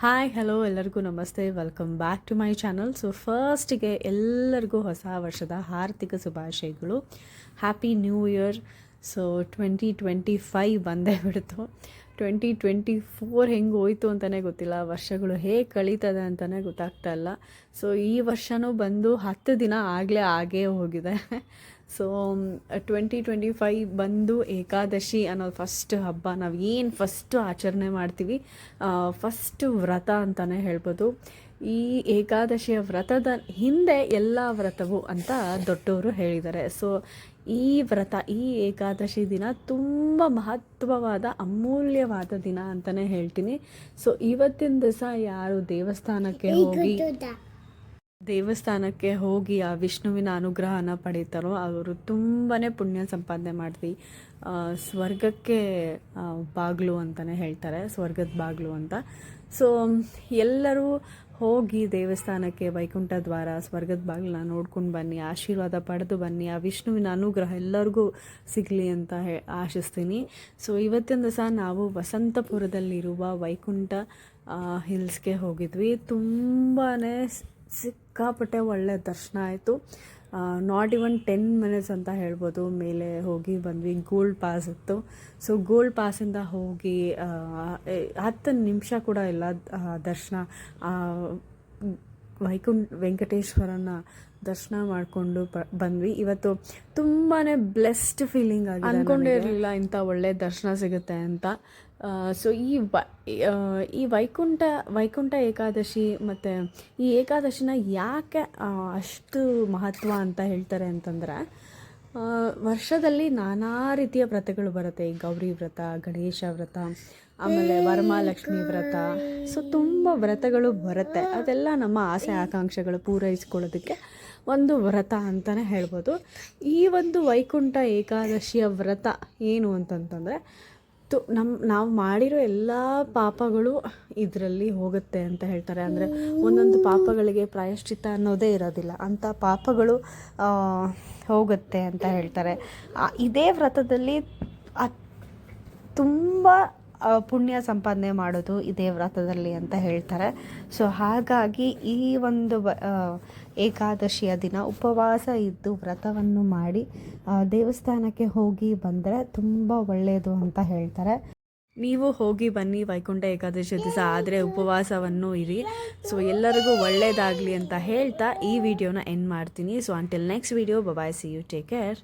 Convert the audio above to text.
Hi hello ಎಲ್ಲರಿಗೂ ನಮಸ್ತೆ, welcome back to my channel. So ಫಸ್ಟಿಗೆ ಎಲ್ಲರಿಗೂ ಹೊಸ ವರ್ಷದ ಹಾರ್ದಿಕ ಶುಭಾಶಯಗಳು. Happy new year. ಸೊ 2025 ಬಂದೇ ಬಿಡ್ತು. 2024 ಹೆಂಗೆ ಹೋಯ್ತು ಅಂತಲೇ ಗೊತ್ತಿಲ್ಲ. ವರ್ಷಗಳು ಹೇಗೆ ಕಳೀತದೆ ಅಂತಲೇ ಗೊತ್ತಾಗ್ತಾ ಇಲ್ಲ. ಸೊ ಈ ವರ್ಷವೂ ಬಂದು 10 ದಿನ ಆಗೇ ಹೋಗಿದೆ. ಸೊ 2025 ಬಂದು ಏಕಾದಶಿ ಅನ್ನೋದು ಫಸ್ಟ್ ಹಬ್ಬ. ನಾವು ಏನು ಫಸ್ಟು ಆಚರಣೆ ಮಾಡ್ತೀವಿ, ಫಸ್ಟು ವ್ರತ ಅಂತಲೇ ಹೇಳ್ಬೋದು. ಈ ಏಕಾದಶಿಯ ವ್ರತದ ಹಿಂದೆ ಎಲ್ಲ ವ್ರತವು ಅಂತ ದೊಡ್ಡವರು ಹೇಳಿದ್ದಾರೆ. ಸೊ ಈ ವ್ರತ, ಈ ಏಕಾದಶಿ ದಿನ ತುಂಬ ಮಹತ್ವವಾದ ಅಮೂಲ್ಯವಾದ ದಿನ ಅಂತಲೇ ಹೇಳ್ತೀನಿ. ಸೊ ಇವತ್ತಿನ ದಿವಸ ಯಾರು ದೇವಸ್ಥಾನಕ್ಕೆ ಹೋಗಿ ಆ ವಿಷ್ಣುವಿನ ಅನುಗ್ರಹನ ಪಡೀತಾರೋ ಅವರು ತುಂಬಾ ಪುಣ್ಯ ಸಂಪಾದನೆ ಮಾಡ್ತೀವಿ. ಸ್ವರ್ಗಕ್ಕೆ ಬಾಗಿಲು ಅಂತಲೇ ಹೇಳ್ತಾರೆ, ಸ್ವರ್ಗದ ಬಾಗಿಲು ಅಂತ. ಸೊ ಎಲ್ಲರೂ ಹೋಗಿ ದೇವಸ್ಥಾನಕ್ಕೆ ವೈಕುಂಠ ದ್ವಾರ, ಸ್ವರ್ಗದ ಬಾಗಿಲನ್ನ ನೋಡ್ಕೊಂಡು ಬನ್ನಿ, ಆಶೀರ್ವಾದ ಪಡೆದು ಬನ್ನಿ. ಆ ವಿಷ್ಣುವಿನ ಅನುಗ್ರಹ ಎಲ್ಲರಿಗೂ ಸಿಗಲಿ ಅಂತ ಆಶಿಸ್ತೀನಿ. ಸೊ ಇವತ್ತಿನ ದಿವಸ ನಾವು ವಸಂತಪುರದಲ್ಲಿರುವ ವೈಕುಂಠ ಹಿಲ್ಸ್ಗೆ ಹೋಗಿದ್ವಿ. ತುಂಬಾ ಸಿಕ್ಕಾಪಟ್ಟೆ ಒಳ್ಳೆ ದರ್ಶನ ಆಯಿತು. ನಾಟ್ ಇವನ್ 10 ಮಿನಿಟ್ಸ್ ಅಂತ ಹೇಳ್ಬೋದು. ಮೇಲೆ ಹೋಗಿ ಬಂದ್ವಿ. ಗೋಲ್ಡ್ ಪಾಸ್ ಇತ್ತು. ಸೊ ಗೋಲ್ಡ್ ಪಾಸಿಂದ ಹೋಗಿ 10 ನಿಮಿಷ ಕೂಡ ಇಲ್ಲ ದರ್ಶನ. ವೆಂಕಟೇಶ್ವರನ ದರ್ಶನ ಮಾಡಿಕೊಂಡು ಬಂದ್ವಿ. ಇವತ್ತು ತುಂಬಾ ಬ್ಲೆಸ್ಡ್ ಫೀಲಿಂಗ್ ಆಗಿದೆ. ಅಂದ್ಕೊಂಡೇ ಇರಲಿಲ್ಲ ಇಂಥ ಒಳ್ಳೆ ದರ್ಶನ ಸಿಗುತ್ತೆ ಅಂತ. ಸೊ ಈ ವೈಕುಂಠ ಏಕಾದಶಿ ಮತ್ತು ಈ ಏಕಾದಶಿನ ಯಾಕೆ ಅಷ್ಟು ಮಹತ್ವ ಅಂತ ಹೇಳ್ತಾರೆ ಅಂತಂದರೆ, ವರ್ಷದಲ್ಲಿ ನಾನಾ ರೀತಿಯ ವ್ರತಗಳು ಬರುತ್ತೆ. ಈ ಗೌರಿ ವ್ರತ, ಗಣೇಶ ವ್ರತ, ಆಮೇಲೆ ವರಮಹಾಲಕ್ಷ್ಮಿ ವ್ರತ. ಸೊ ತುಂಬ ವ್ರತಗಳು ಬರುತ್ತೆ. ಅದೆಲ್ಲ ನಮ್ಮ ಆಸೆ ಆಕಾಂಕ್ಷೆಗಳು ಪೂರೈಸ್ಕೊಳ್ಳೋದಕ್ಕೆ ಒಂದು ವ್ರತ ಅಂತಲೇ ಹೇಳ್ಬೋದು. ಈ ಒಂದು ವೈಕುಂಠ ಏಕಾದಶಿಯ ವ್ರತ ಏನು ಅಂತಂತಂದರೆ, ನಾವು ಮಾಡಿರೋ ಎಲ್ಲ ಪಾಪಗಳು ಇದರಲ್ಲಿ ಹೋಗುತ್ತೆ ಅಂತ ಹೇಳ್ತಾರೆ. ಅಂದರೆ ಒಂದೊಂದು ಪಾಪಗಳಿಗೆ ಪ್ರಾಯಶ್ಚಿತ್ತ ಅನ್ನೋದೇ ಇರೋದಿಲ್ಲ, ಅಂಥ ಪಾಪಗಳು ಹೋಗುತ್ತೆ ಅಂತ ಹೇಳ್ತಾರೆ. ಇದೇ ವ್ರತದಲ್ಲಿ ತುಂಬ ಪುಣ್ಯ ಸಂಪಾದನೆ ಮಾಡೋದು ಇದೇ ವ್ರತದಲ್ಲಿ ಅಂತ ಹೇಳ್ತಾರೆ. ಸೊ ಹಾಗಾಗಿ ಈ ಒಂದು ಏಕಾದಶಿಯ ದಿನ ಉಪವಾಸ ಇದ್ದು ವ್ರತವನ್ನು ಮಾಡಿ ದೇವಸ್ಥಾನಕ್ಕೆ ಹೋಗಿ ಬಂದರೆ ತುಂಬ ಒಳ್ಳೆಯದು ಅಂತ ಹೇಳ್ತಾರೆ. ನೀವು ಹೋಗಿ ಬನ್ನಿ ವೈಕುಂಠ ಏಕಾದಶಿ ದಿವಸ, ಆದರೆ ಉಪವಾಸವನ್ನು ಇರಿ. ಸೊ ಎಲ್ಲರಿಗೂ ಒಳ್ಳೆಯದಾಗಲಿ ಅಂತ ಹೇಳ್ತಾ ಈ ವಿಡಿಯೋನ ಎಂಡ್ ಮಾಡ್ತೀನಿ. So until next video, bye, see you, take care.